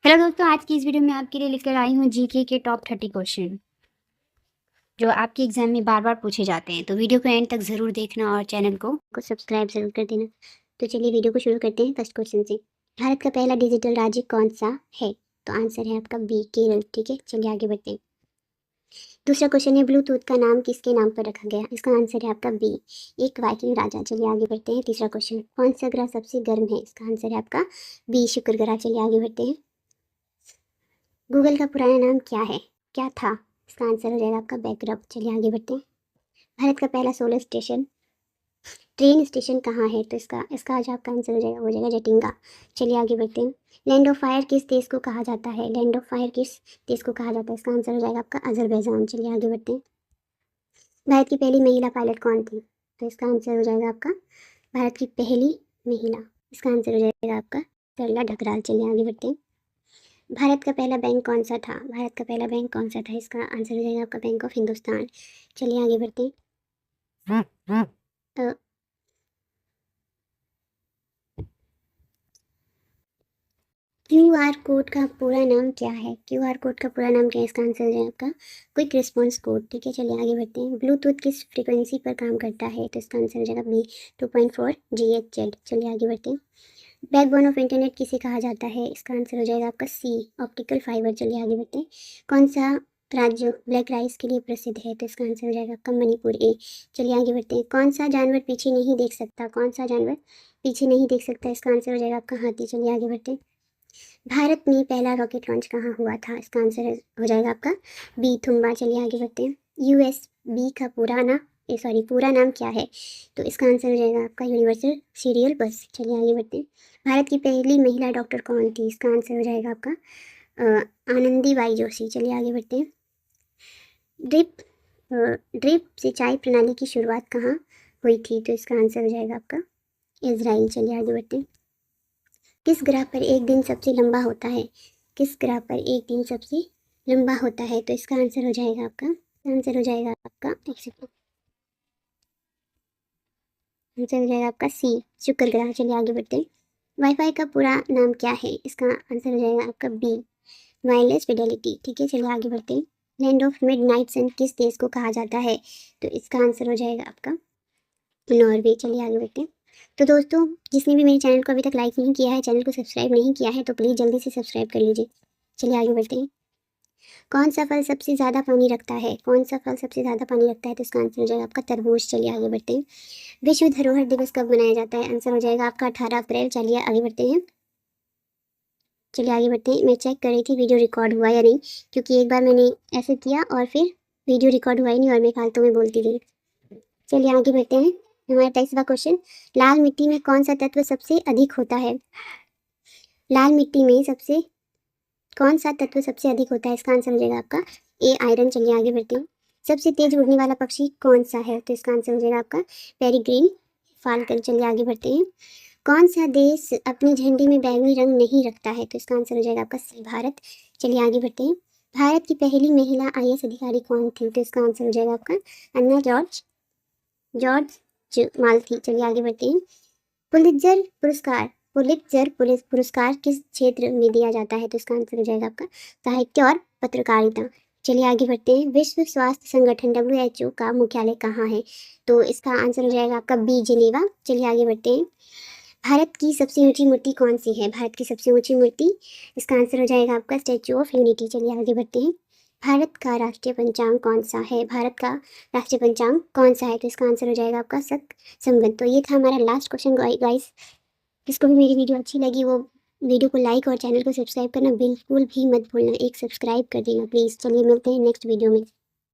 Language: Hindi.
हेलो दोस्तों, आज की इस वीडियो में आपके लिए लेकर आई हूँ जीके के टॉप 30 क्वेश्चन जो आपके एग्जाम में बार बार पूछे जाते हैं। तो वीडियो को एंड तक ज़रूर देखना और चैनल को सब्सक्राइब ज़रूर कर देना। तो चलिए वीडियो को शुरू करते हैं फर्स्ट क्वेश्चन से। भारत का पहला डिजिटल राज्य कौन सा है? तो आंसर है आपका बी, केरल। ठीक है, चलिए आगे बढ़ते हैं। दूसरा क्वेश्चन है, ब्लूटूथ का नाम किसके नाम पर रखा गया? इसका आंसर है आपका बी, एक वाइकिंग राजा। चलिए आगे बढ़ते हैं। तीसरा क्वेश्चन, कौन सा ग्रह सबसे गर्म है? इसका आंसर है आपका बी, शुक्र ग्रह। चलिए आगे बढ़ते हैं। गूगल का पुराना नाम क्या था? इसका आंसर हो जाएगा आपका बैकरप। चलिए आगे बढ़ते हैं। भारत का पहला सोलर स्टेशन ट्रेन स्टेशन कहाँ है? तो इसका आज आपका आंसर हो जाएगा जटिंगा। चलिए आगे बढ़ते हैं। लैंड ऑफ फायर किस देश को कहा जाता है? लैंड ऑफ फायर किस देश को कहा जाता है? इसका आंसर हो जाएगा आपका अजरबैजान। चलिए आगे बढ़ते हैं। भारत की पहली महिला पायलट कौन थी? तो इसका आंसर हो जाएगा आपका भारत की पहली महिला, इसका आंसर हो जाएगा आपका सरला ढकराल। चलिए आगे बढ़ते हैं। भारत का पहला बैंक कौन सा था? भारत का पहला बैंक कौन सा था? इसका आंसर हो जाएगा आपका बैंक ऑफ हिंदुस्तान। चलिए आगे बढ़ते हैं। क्यूआर कोड का पूरा नाम क्या है? क्यूआर कोड का पूरा नाम क्या है? इसका आंसर हो जाएगा आपका क्विक रिस्पॉन्स कोड। ठीक है, चलिए आगे बढ़ते हैं। ब्लूटूथ किस फ्रीक्वेंसी पर काम करता है? तो इसका आंसर हो जाएगा बी, 2.4 GHz। चलिए आगे बढ़ते हैं। बैकबोन ऑफ इंटरनेट किसे कहा जाता है? इसका आंसर हो जाएगा आपका सी, ऑप्टिकल फाइबर। चलिए आगे बढ़ते हैं। कौन सा राज्य ब्लैक राइस के लिए प्रसिद्ध है? तो इसका आंसर हो जाएगा आपका मणिपुर ए। चलिए आगे बढ़ते हैं। कौन सा जानवर पीछे नहीं देख सकता? कौन सा जानवर पीछे नहीं देख सकता? इसका आंसर हो जाएगा आपका हाथी। चलिए आगे बढ़ते हैं। भारत में पहला रॉकेट लॉन्च कहाँ हुआ था? इसका आंसर हो जाएगा आपका बी, थुम्बा। चलिए आगे बढ़ते हैं। USB का पूरा नाम क्या है? तो इसका आंसर हो जाएगा आपका यूनिवर्सल सीरियल बस। चलिए आगे बढ़ते हैं। भारत की पहली महिला डॉक्टर कौन थी? इसका आंसर हो जाएगा आपका आनंदीबाई जोशी। चलिए आगे बढ़ते हैं। ड्रिप सिंचाई प्रणाली की शुरुआत कहाँ हुई थी? तो इसका आंसर हो जाएगा आपका इजराइल। चलिए आगे बढ़ते हैं। किस ग्रह पर एक दिन सबसे लंबा होता है? किस ग्रह पर एक दिन सबसे लंबा होता है? तो इसका आंसर हो जाएगा आपका एक सेकंड, आंसर हो जाएगा आपका सी, शुक्र ग्रह। चलिए आगे बढ़ते हैं। वाईफाई का पूरा नाम क्या है? इसका आंसर हो जाएगा आपका बी, वायरलेस फिडेलिटी। ठीक है, चलिए आगे बढ़ते हैं। लैंड ऑफ मिड नाइट सन किस देश को कहा जाता है? तो इसका आंसर हो जाएगा आपका नॉर्वे। चलिए आगे बढ़ते हैं। तो दोस्तों, जिसने भी मेरे चैनल को अभी तक लाइक नहीं किया है, चैनल को सब्सक्राइब नहीं किया है, तो प्लीज़ जल्दी से सब्सक्राइब कर लीजिए। चलिए आगे बढ़ते हैं। कौन सा फल सबसे ज़्यादा पानी रखता है? कौन सा फल सबसे ज़्यादा पानी रखता है? तो इसका आंसर हो जाएगा आपका तरबूज। चलिए आगे बढ़ते हैं। विश्व धरोहर दिवस कब मनाया जाता है? आंसर हो जाएगा आपका 18 अप्रैल। चलिए आगे बढ़ते हैं। मैं चेक कर रही थी वीडियो रिकॉर्ड हुआ या नहीं, क्योंकि एक बार मैंने ऐसे किया और फिर वीडियो रिकॉर्ड हुआ ही नहीं और मैं फालतू में बोलती थी। चलिए आगे बढ़ते हैं। हमारा 23वां क्वेश्चन, लाल मिट्टी में कौन सा तत्व सबसे अधिक होता है? लाल मिट्टी में कौन सा तत्व सबसे अधिक होता है? इसका आंसर हो जाएगा आपका ए, आयरन। चलिए आगे बढ़ते हैं। सबसे तेज उड़ने वाला पक्षी कौन सा है? तो इसका आंसर हो जाएगा आपका पेरिग्रीन फाल्कन। चलिए आगे बढ़ते हैं। कौन सा देश अपने झंडे में बैंगनी रंग नहीं रखता है? तो इसका आंसर हो जाएगा आपका सी, भारत। चलिए आगे बढ़ते हैं। भारत की पहली महिला IAS अधिकारी कौन थी? तो इसका आंसर हो जाएगा आपका अन्ना जॉर्ज माल्थी। चलिए आगे बढ़ते हैं। पुलित्जर पुरस्कार किस क्षेत्र में दिया जाता है? तो इसका आंसर हो जाएगा आपका साहित्य और पत्रकारिता। चलिए आगे बढ़ते हैं। विश्व स्वास्थ्य संगठन WHO का मुख्यालय कहाँ है? तो इसका आंसर हो जाएगा आपका बी, जिनेवा। चलिए आगे बढ़ते हैं। भारत की सबसे ऊंची मूर्ति कौन सी है? भारत की सबसे ऊंची मूर्ति, इसका आंसर हो जाएगा आपका स्टैचू ऑफ यूनिटी। चलिए आगे बढ़ते हैं। भारत का राष्ट्रीय पंचांग कौन सा है? भारत का राष्ट्रीय पंचांग कौन सा है? तो इसका आंसर हो जाएगा आपका शक संवत। तो ये था हमारा लास्ट क्वेश्चन गाइस। जिसको भी मेरी वीडियो अच्छी लगी वो वीडियो को लाइक और चैनल को सब्सक्राइब करना बिल्कुल भी मत भूलना। एक सब्सक्राइब कर देना प्लीज़। चलिए मिलते हैं नेक्स्ट वीडियो में।